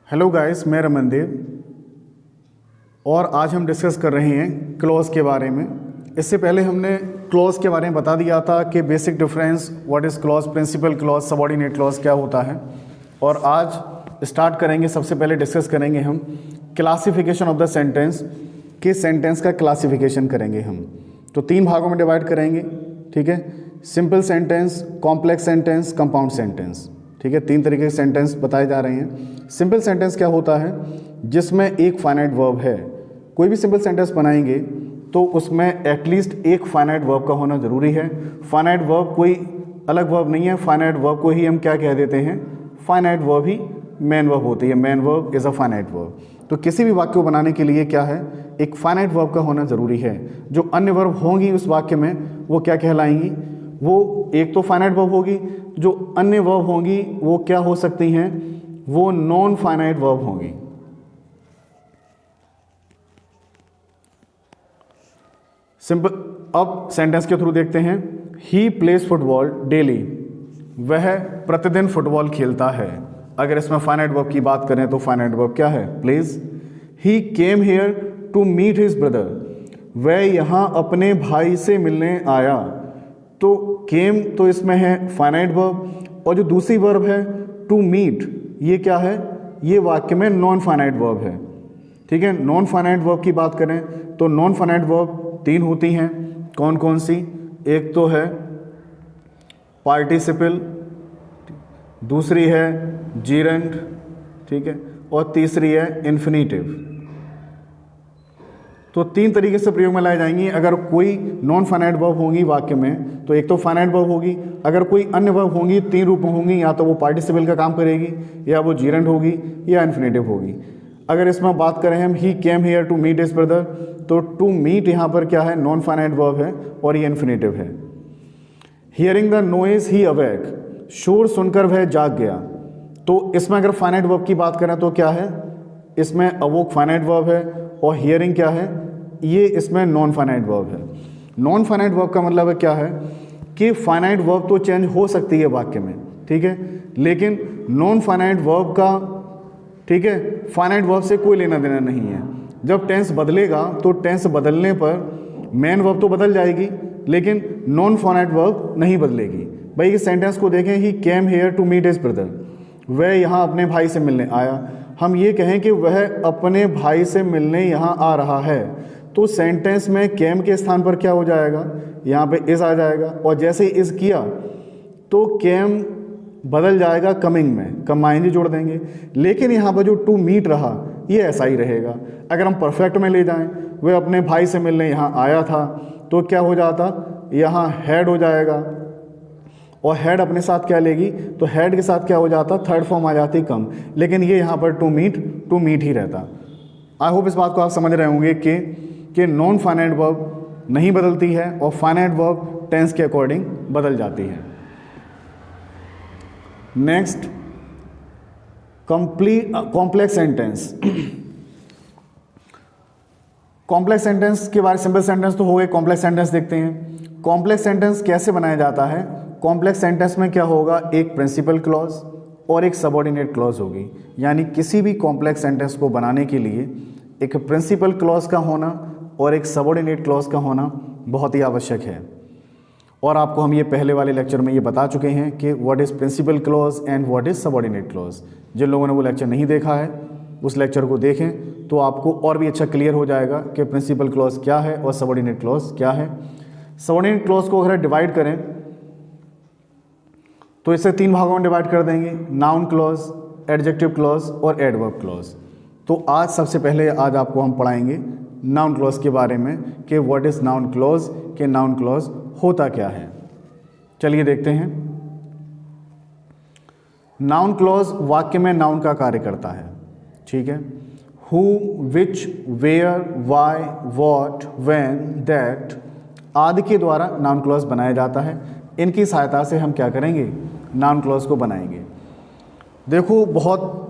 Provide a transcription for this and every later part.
Hello guys, मैं रमनदेव और आज हम डिस्कस कर रहे हैं क्लॉज के बारे में। इससे पहले हमने क्लॉज के बारे में बता दिया था कि basic difference, what is clause, principal clause, subordinate clause क्या होता है। और आज स्टार्ट करेंगे, सबसे पहले डिस्कस करेंगे हम क्लासिफिकेशन ऑफ द सेंटेंस, कि सेंटेंस का क्लासिफिकेशन करेंगे हम। तो 3 भागों में डिवाइड करेंगे, ठीक है। Simple sentence, complex sentence, compound sentence, ठीक है। 3 तरीके के सेंटेंस बताए जा रहे हैं। सिंपल सेंटेंस क्या होता है? जिसमें एक फाइनाइट वर्ब है। कोई भी सिंपल सेंटेंस बनाएंगे तो उसमें एटलीस्ट एक फाइनाइट वर्ब का होना ज़रूरी है। फाइनाइट वर्ब कोई अलग वर्ब नहीं है, फाइनाइट वर्ब को ही हम क्या कह देते हैं? फाइनाइट वर्ब ही मेन वर्ब होती है। Main verb is a finite verb. तो किसी भी वाक्य को बनाने के लिए क्या है? एक फाइनाइट वर्ब का होना ज़रूरी है। जो अन्य वर्ब होंगी उस वाक्य में वो क्या कहलाएंगी? वो एक तो फाइनाइट वर्ब होगी, जो अन्य वर्ब होंगी वो क्या हो सकती हैं? वो नॉन फाइनाइट वर्ब होंगी। सिंपल। अब सेंटेंस के थ्रू देखते हैं। ही प्लेज फुटबॉल डेली, वह प्रतिदिन फुटबॉल खेलता है। अगर इसमें फाइनाइट वर्ब की बात करें तो फाइनाइट वर्ब क्या है? Please. He came here to meet his brother, वह यहाँ अपने भाई से मिलने आया। तो केम तो इसमें है फाइनाइट वर्ब, और जो दूसरी वर्ब है टू मीट, ये क्या है? ये वाक्य में नॉन फाइनाइट वर्ब है, ठीक है। नॉन फाइनाइट वर्ब की बात करें तो नॉन फाइनाइट वर्ब 3 होती हैं। कौन कौन सी? एक तो है पार्टिसिपल, दूसरी है जीरेंड, ठीक है, और तीसरी है इन्फिनिटिव। तो 3 तरीके से प्रयोग में लाई जाएंगी। अगर कोई नॉन फाइनाइट वर्ब होगी वाक्य में तो एक तो फाइनाइट वर्ब होगी। अगर कोई अन्य वर्ब होंगी 3 रूप में होंगी, या तो वो पार्टिसिपल का काम करेगी, या वो जीरेंड होगी, या इन्फिनिटिव होगी। अगर इसमें बात करें हम he came here to meet his brother, तो टू मीट यहाँ पर क्या है? नॉन फाइनाइट वर्ब है और ये इन्फिनिटिव है। Hearing the noise he awake, शोर सुनकर वह जाग गया। तो इसमें अगर फाइनाइट वर्ब की बात करें तो क्या है? इसमें अवोक फाइनाइट वर्ब है, और हियरिंग क्या है? ये इसमें नॉन फाइनाइट वर्ब है। नॉन फाइनाइट वर्ब का मतलब है क्या है? कि फाइनाइट वर्ब तो चेंज हो सकती है वाक्य में, ठीक है, लेकिन नॉन फाइनाइट वर्ब का, ठीक है, फाइनाइट वर्ब से कोई लेना देना नहीं है। जब टेंस बदलेगा तो टेंस बदलने पर मेन वर्ब तो बदल जाएगी, लेकिन नॉन फाइनाइट वर्ब नहीं बदलेगी। भाई इस सेंटेंस को देखें, he came here to meet his brother, वह यहाँ अपने भाई से मिलने आया। हम ये कहें कि वह अपने भाई से मिलने यहाँ आ रहा है, तो सेंटेंस में केम के स्थान पर क्या हो जाएगा? यहाँ पे इज़ आ जाएगा, और जैसे ही इज़ किया तो केम बदल जाएगा कमिंग में, कम आएंगे जोड़ देंगे। लेकिन यहाँ पर जो टू मीट रहा ये ऐसा ही रहेगा। अगर हम परफेक्ट में ले जाएं, वह अपने भाई से मिलने यहाँ आया था, तो क्या हो जाता? यहाँ हैड हो जाएगा, और हेड अपने साथ क्या लेगी? तो हेड के साथ क्या हो जाता? थर्ड फॉर्म आ जाती कम। लेकिन ये यहाँ पर टू मीट ही रहता। आई होप इस बात को आप समझ रहे होंगे कि नॉन फाइनाइट वर्ब नहीं बदलती है और फाइनाइट वर्ब टेंस के अकॉर्डिंग बदल जाती है। Next, complex sentence. Complex sentence के बारे, सिंपल सेंटेंस तो हो गए, कॉम्प्लेक्स सेंटेंस देखते हैं। कॉम्प्लेक्स सेंटेंस कैसे बनाया जाता है? कॉम्प्लेक्स सेंटेंस में क्या होगा? एक प्रिंसिपल क्लॉज और एक सबऑर्डिनेट क्लॉज होगी। यानी किसी भी कॉम्प्लेक्स सेंटेंस को बनाने के लिए एक प्रिंसिपल क्लॉज का होना और एक सबऑर्डिनेट क्लॉज का होना बहुत ही आवश्यक है। और आपको हम ये पहले वाले लेक्चर में ये बता चुके हैं कि what is principal clause and what is subordinate clause. जिन लोगों ने वो लेक्चर नहीं देखा है उस लेक्चर को देखें तो आपको और भी अच्छा क्लियर हो जाएगा कि प्रिंसिपल क्लॉज क्या है और सबऑर्डिनेट क्लॉज क्या है। सबऑर्डिनेट क्लॉज को अगर डिवाइड करें तो इसे 3 भागों में डिवाइड कर देंगे, नाउन क्लॉज, एडजेक्टिव क्लॉज और एडवर्ब क्लॉज। तो आज सबसे पहले आज आपको हम पढ़ाएंगे नाउन क्लॉज के बारे में कि व्हाट इज़ नाउन क्लॉज, कि नाउन क्लॉज होता क्या है। चलिए देखते हैं। नाउन क्लॉज वाक्य में नाउन का कार्य करता है, ठीक है। Who, which, where, why, what, when, that आदि के द्वारा नाउन क्लॉज बनाया जाता है। इनकी सहायता से हम क्या करेंगे? नाउन क्लॉज को बनाएंगे। देखो बहुत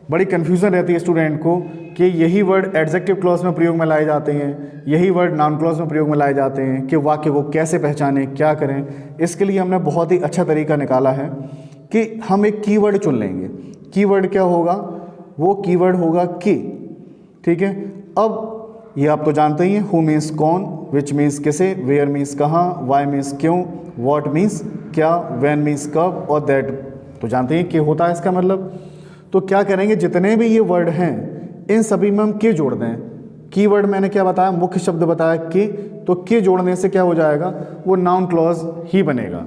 बड़ी कन्फ्यूज़न रहती है स्टूडेंट को कि यही वर्ड एडजेक्टिव क्लॉज में प्रयोग में लाए जाते हैं, यही वर्ड नाउन क्लॉज में प्रयोग में लाए जाते हैं, कि वाक्य को कैसे पहचानें, क्या करें। इसके लिए हमने बहुत ही अच्छा तरीका निकाला है कि हम एक कीवर्ड चुन लेंगे। कीवर्ड क्या होगा? वो कीवर्ड होगा की। ठीक है, अब ये आप तो जानते ही हैं, हु मीन्स कौन, विच मीन्स किसे, वेयर मीन्स कहाँ, वाई मीन्स क्यों, वॉट मीन्स क्या, व्हेन मीन्स कब, और दैट तो जानते हैं कि होता है इसका मतलब। तो क्या करेंगे, जितने भी ये वर्ड हैं इन सभी में हम के जोड़ दें। कीवर्ड मैंने क्या बताया, मुख्य शब्द बताया के, तो के जोड़ने से क्या हो जाएगा, वो नाउन क्लॉज ही बनेगा।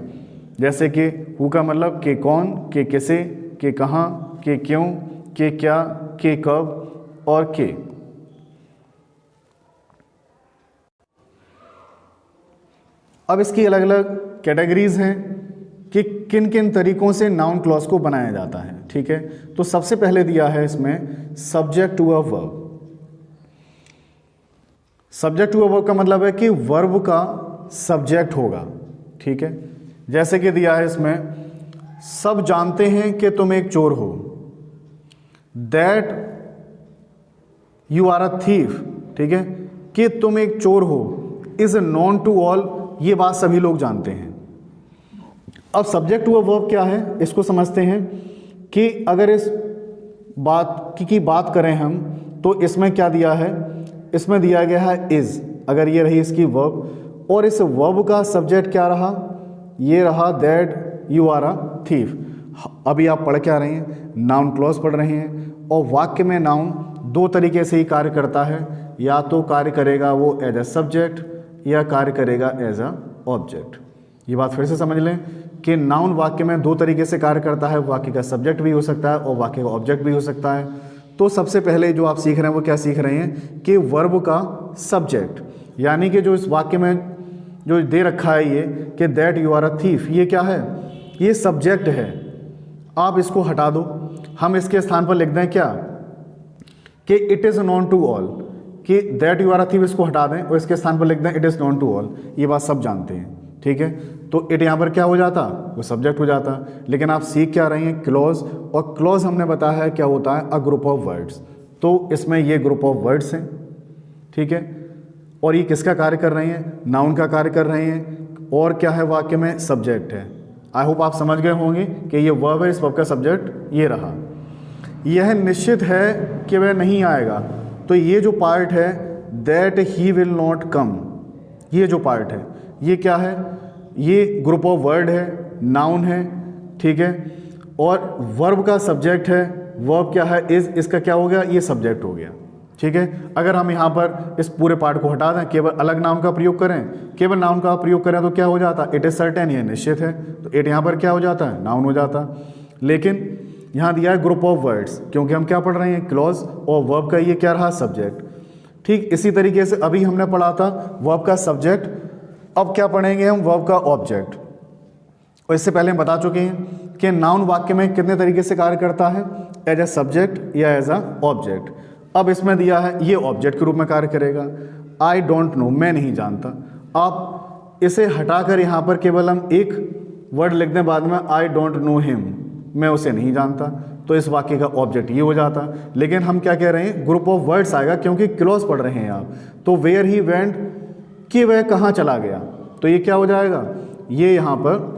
जैसे कि हु का मतलब के कौन, के किसे, के कहाँ, के क्यों, के क्या, के कब और के। अब इसकी अलग अलग कैटेगरीज हैं कि किन किन तरीकों से नाउन क्लॉज को बनाया जाता है। ठीक है, तो सबसे पहले दिया है इसमें subject to a verb. Subject to a verb का मतलब है कि वर्ब का सब्जेक्ट होगा। ठीक है, जैसे कि दिया है इसमें, सब जानते हैं कि तुम एक चोर हो, that you are a thief. ठीक है, कि तुम एक चोर हो इज नॉन टू ऑल, ये बात सभी लोग जानते हैं। अब सब्जेक्ट टू अ वर्ब क्या है, इसको समझते हैं कि अगर इस बात की बात करें हम, तो इसमें क्या दिया है, इसमें दिया गया है इज, अगर ये रही इसकी वर्ब, और इस वर्ब का सब्जेक्ट क्या रहा, ये रहा that you are a thief. अभी आप पढ़ क्या रहे हैं, नाउन क्लॉज पढ़ रहे हैं, और वाक्य में नाउन दो तरीके से ही कार्य करता है, या तो कार्य करेगा वो एज ए सब्जेक्ट या कार्य करेगा एज अ ऑब्जेक्ट। ये बात फिर से समझ लें कि नाउन वाक्य में दो तरीके से कार्य करता है, वाक्य का सब्जेक्ट भी हो सकता है और वाक्य का ऑब्जेक्ट भी हो सकता है। तो सबसे पहले जो आप सीख रहे हैं वो क्या सीख रहे हैं कि वर्ब का सब्जेक्ट, यानी कि जो इस वाक्य में जो दे रखा है ये कि that you are a thief, ये क्या है, ये सब्जेक्ट है। आप इसको हटा दो, हम इसके स्थान पर लिख दें क्या कि it is known to all, कि that you are a thief इसको हटा दें और इसके स्थान पर लिख दें it is known to all. ये बात सब जानते हैं। ठीक है, तो इट यहाँ पर क्या हो जाता, वो सब्जेक्ट हो जाता। लेकिन आप सीख क्या रहे हैं, क्लॉज, और क्लॉज हमने बताया है क्या होता है, अ ग्रुप ऑफ वर्ड्स। तो इसमें ये ग्रुप ऑफ वर्ड्स हैं। ठीक है, और ये किसका कार्य कर रहे हैं, नाउन का कार्य कर रहे हैं, और क्या है वाक्य में, सब्जेक्ट है। आई होप आप समझ गए होंगे कि ये वर्ब है, इस वर्ब का सब्जेक्ट ये रहा। यह निश्चित है कि वह नहीं आएगा, तो ये जो पार्ट है that he will not come, ये जो पार्ट है ये क्या है, ये ग्रुप ऑफ वर्ड है, नाउन है। ठीक है, और वर्ब का सब्जेक्ट है, वर्ब क्या है, इज, इसका क्या हो गया, ये सब्जेक्ट हो गया। ठीक है, अगर हम यहाँ पर इस पूरे पार्ट को हटा दें, केवल अलग नाउन का प्रयोग करें, केवल नाउन का प्रयोग करें, तो क्या हो जाता, इट इज सर्टेन, ये निश्चित है, तो इट यहाँ पर क्या हो जाता है, नाउन हो जाता। लेकिन यहाँ दिया है ग्रुप ऑफ वर्ड्स, क्योंकि हम क्या पढ़ रहे हैं, क्लॉज, और वर्ब का ये क्या रहा, सब्जेक्ट। ठीक इसी तरीके से अभी हमने पढ़ा था वर्ब का सब्जेक्ट, अब क्या पढ़ेंगे हम, वर्ब का ऑब्जेक्ट। और इससे पहले हम बता चुके हैं कि नाउन वाक्य में कितने तरीके से कार्य करता है, एज ए सब्जेक्ट या एज अ ऑब्जेक्ट। अब इसमें दिया है ये ऑब्जेक्ट के रूप में कार्य करेगा। आई डोंट नो, मैं नहीं जानता। आप इसे हटाकर यहाँ पर केवल हम एक वर्ड लिख दें बाद में, आई डोंट नो हिम, मैं उसे नहीं जानता, तो इस वाक्य का ऑब्जेक्ट ये हो जाता। लेकिन हम क्या कह रहे हैं, ग्रुप ऑफ वर्ड्स आएगा, क्योंकि क्लॉज पढ़ रहे हैं आप। तो वेयर ही वेंट, कि वह कहाँ चला गया, तो ये क्या हो जाएगा, ये यहाँ पर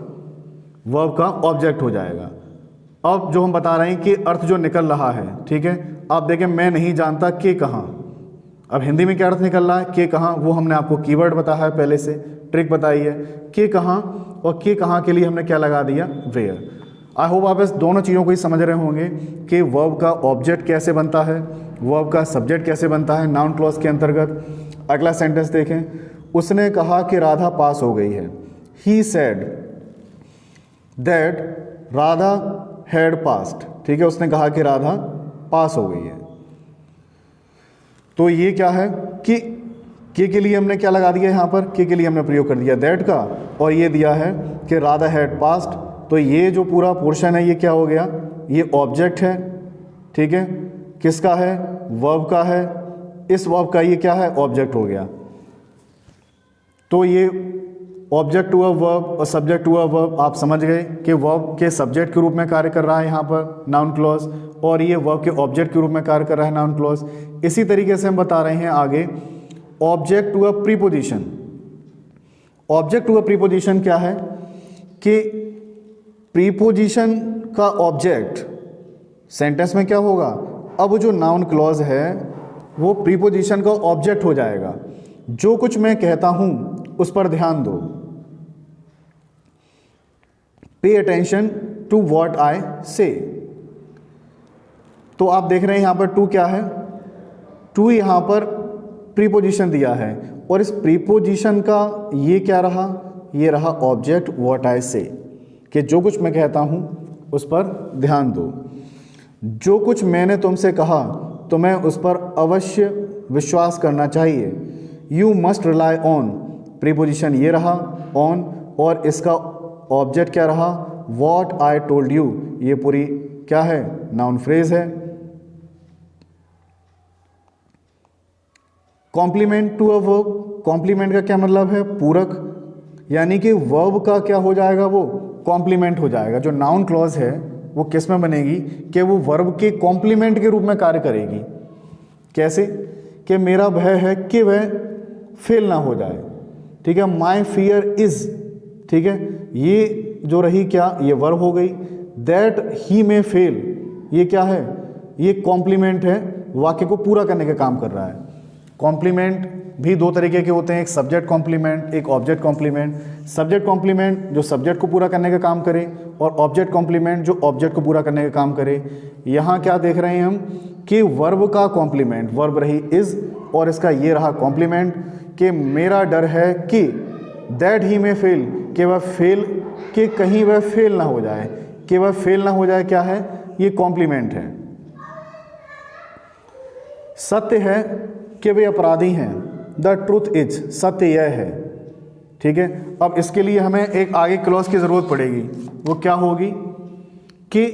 वर्ब का ऑब्जेक्ट हो जाएगा। अब जो हम बता रहे हैं कि अर्थ जो निकल रहा है, ठीक है, आप देखें, मैं नहीं जानता कि कहाँ। अब हिंदी में क्या अर्थ निकल रहा है, कि कहाँ, वो हमने आपको कीवर्ड बताया है, पहले से ट्रिक बताई है, कि कहाँ, और कि कहाँ के लिए हमने क्या लगा दिया, वेयर। आई होप आप इस दोनों चीज़ों को ही समझ रहे होंगे कि वर्ब का ऑब्जेक्ट कैसे बनता है, वर्ब का सब्जेक्ट कैसे बनता है नाउन क्लॉज के अंतर्गत। अगला सेंटेंस देखें, उसने कहा कि राधा पास हो गई है। He said that Radha had passed. ठीक है, उसने कहा कि राधा पास हो गई है। तो ये क्या है कि के लिए हमने क्या लगा दिया यहाँ पर, के लिए हमने प्रयोग कर दिया दैट का, और ये दिया है कि राधा हैड पास्ड। तो ये जो पूरा पोर्शन है ये क्या हो गया, ये ऑब्जेक्ट है। ठीक है, किसका है, वर्ब का है। इस वर्ब का ये क्या है, ऑब्जेक्ट हो गया। तो ये ऑब्जेक्ट टू अ वर्ब और सब्जेक्ट टू अ वर्ब, आप समझ गए कि वर्ब के सब्जेक्ट के रूप में कार्य कर रहा है यहाँ पर नाउन क्लॉज, और ये वर्ब के ऑब्जेक्ट के रूप में कार्य कर रहा है नाउन क्लॉज। इसी तरीके से हम बता रहे हैं आगे, object to a preposition. Object to a preposition क्या है कि प्रीपोजिशन का ऑब्जेक्ट सेंटेंस में क्या होगा, अब जो नाउन क्लॉज है वो प्रीपोजिशन का ऑब्जेक्ट हो जाएगा। जो कुछ मैं कहता हूं उस पर ध्यान दो, pay attention to what I से। तो आप देख रहे हैं यहां पर टू क्या है, टू यहां पर प्रीपोजिशन दिया है, और इस प्रीपोजिशन का ये क्या रहा, ये रहा ऑब्जेक्ट व्हाट आई से, कि जो कुछ मैं कहता हूं उस पर ध्यान दो। जो कुछ मैंने तुमसे कहा तुम्हें उस पर अवश्य विश्वास करना चाहिए। You must rely on, preposition ये रहा ऑन, और इसका ऑब्जेक्ट क्या रहा, वॉट आई टोल्ड यू। ये पूरी क्या है, नाउन फ्रेज है। Complement to a verb, complement का क्या मतलब है, पूरक, यानी कि वर्ब का क्या हो जाएगा, वो कॉम्प्लीमेंट हो जाएगा। जो नाउन क्लॉज है वो किस में बनेगी, कि वो वर्ब के कॉम्प्लीमेंट के रूप में कार्य करेगी। कैसे, कि मेरा भय है कि वह फेल ना हो जाए, ठीक है, माई फियर इज, ठीक है, ये जो रही क्या, ये वर्ब हो गई। दैट ही में फेल, ये क्या है, ये कॉम्प्लीमेंट है, वाक्य को पूरा करने का काम कर रहा है। कॉम्प्लीमेंट भी दो तरीके के होते हैं, एक सब्जेक्ट कॉम्प्लीमेंट, एक ऑब्जेक्ट कॉम्प्लीमेंट। सब्जेक्ट कॉम्प्लीमेंट जो सब्जेक्ट को पूरा करने का काम करे, और ऑब्जेक्ट कॉम्प्लीमेंट जो ऑब्जेक्ट को पूरा करने का काम करे। यहाँ क्या देख रहे हैं हम, कि वर्ब का कॉम्प्लीमेंट, वर्ब रही इज, और इसका ये रहा कॉम्प्लीमेंट, कि मेरा डर है कि दैट ही में फेल, कि वह फेल, कि कहीं वह फेल ना हो जाए, कि वह फेल ना हो जाए, क्या है, ये कॉम्प्लीमेंट है। सत्य है कि वे अपराधी हैं, द ट्रूथ इज, सत्य यह है, ठीक है। अब इसके लिए हमें एक आगे क्लॉज की ज़रूरत पड़ेगी, वो क्या होगी, कि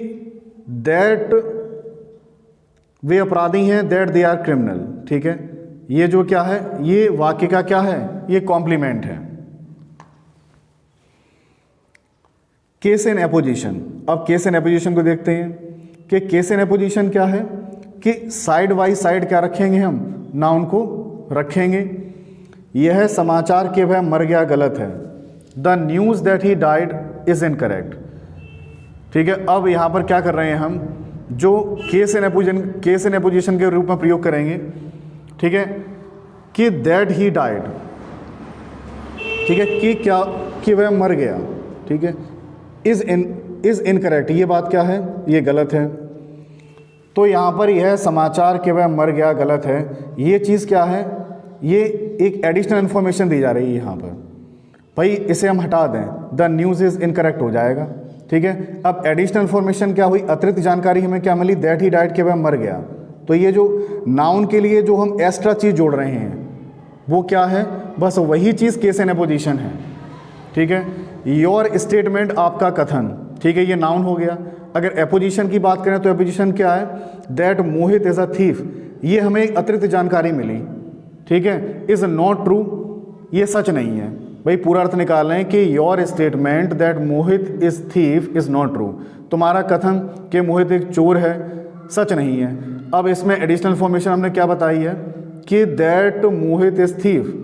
दैट वे अपराधी हैं, दैट दे आर क्रिमिनल, ठीक है। ये जो क्या है, ये वाक्य का क्या है, ये कॉम्प्लीमेंट है। केस इन एपोजिशन, अब केस इन एपोजिशन को देखते हैं कि केस इन एपोजिशन क्या है, कि साइड बाई साइड क्या रखेंगे हम, नाउन को रखेंगे। यह समाचार कि वह मर गया गलत है, the news that he died is incorrect, ठीक है। अब यहाँ पर क्या कर रहे हैं हम, जो केस इन एपोजिशन के रूप में प्रयोग करेंगे, ठीक है, कि दैट ही डाइड, ठीक है, कि क्या, कि वह मर गया, ठीक है, इज इनकरेक्ट, ये बात क्या है, ये गलत है। तो यहाँ पर यह समाचार कि वह मर गया गलत है, ये चीज़ क्या है, ये एक एडिशनल इन्फॉर्मेशन दी जा रही है यहाँ पर। भाई इसे हम हटा दें, द न्यूज़ इज़ इनकरेक्ट हो जाएगा, ठीक है। अब एडिशनल इन्फॉर्मेशन क्या हुई, अतिरिक्त जानकारी हमें क्या मिली, दैट ही डाइड कि वह मर गया। तो ये जो नाउन के लिए जो हम एक्स्ट्रा चीज़ जोड़ रहे हैं वो क्या है, बस वही चीज़ केस इन एपोजिशन है, ठीक है। योर स्टेटमेंट, आपका कथन, ठीक है, ये नाउन हो गया। अगर एपोजिशन की बात करें तो एपोजिशन क्या है, that Mohit is a thief, ये हमें अतिरिक्त जानकारी मिली, ठीक है। इज़ नॉट ट्रू, ये सच नहीं है। भाई पूरा अर्थ निकाल लें कि your statement that Mohit is thief is not true, तुम्हारा कथन कि मोहित एक चोर है सच नहीं है। अब इसमें एडिशनल इन्फॉर्मेशन हमने क्या बताई है, कि दैट मोहित इज़ थीफ,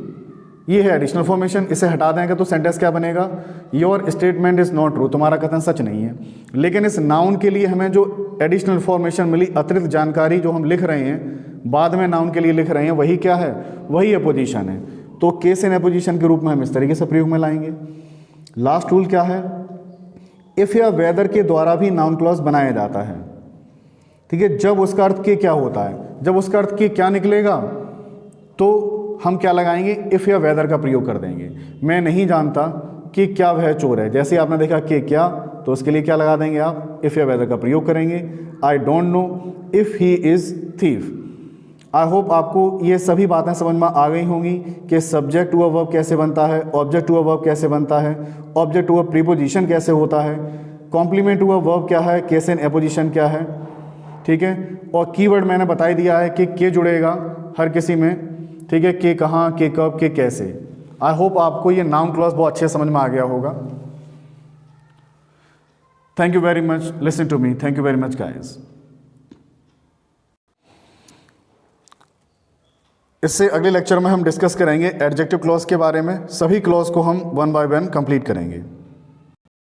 ये है एडिशनल फॉर्मेशन। इसे हटा देंगे तो सेंटेंस क्या बनेगा, your statement is not true, तुम्हारा कथन सच नहीं है। लेकिन इस नाउन के लिए हमें जो एडिशनल फॉर्मेशन मिली, अतिरिक्त जानकारी जो हम लिख रहे हैं, बाद में नाउन के लिए लिख रहे हैं, वही क्या है, वही एपोजिशन है। तो केस इन एपोजिशन के रूप में हम इस तरीके से प्रयोग में लाएंगे। लास्ट रूल क्या है, इफ़ या वेदर के द्वारा भी नाउन क्लॉज बनाया जाता है, ठीक है। जब उसका अर्थ के क्या होता है, जब उसका अर्थ के क्या निकलेगा तो हम क्या लगाएंगे, इफ़ या वेदर का प्रयोग कर देंगे। मैं नहीं जानता कि क्या वह चोर है, जैसे आपने देखा कि क्या, तो उसके लिए क्या लगा देंगे आप, इफ़ या वेदर का प्रयोग करेंगे। I don't know if he is thief. I hope आपको ये सभी बातें समझ में आ गई होंगी कि सब्जेक्ट टू अ वर्ब कैसे बनता है, ऑब्जेक्ट टू अ वर्ब कैसे बनता है, ऑब्जेक्ट टू अ प्रीपोजिशन कैसे होता है, कॉम्प्लीमेंट टू अ वर्ब क्या है, केस इन एपोजिशन क्या है, ठीक है। और कीवर्ड मैंने बता ही दिया है कि के जुड़ेगा हर किसी में, ठीक है, के कहाँ, के कब, के कैसे। आई होप आपको ये नाउन क्लॉज बहुत अच्छे समझ में आ गया होगा। Thank you very much, listen to me, thank you very much guys. इससे अगले लेक्चर में हम डिस्कस करेंगे एडजेक्टिव क्लॉज के बारे में। सभी क्लॉज को हम वन बाय वन कंप्लीट करेंगे।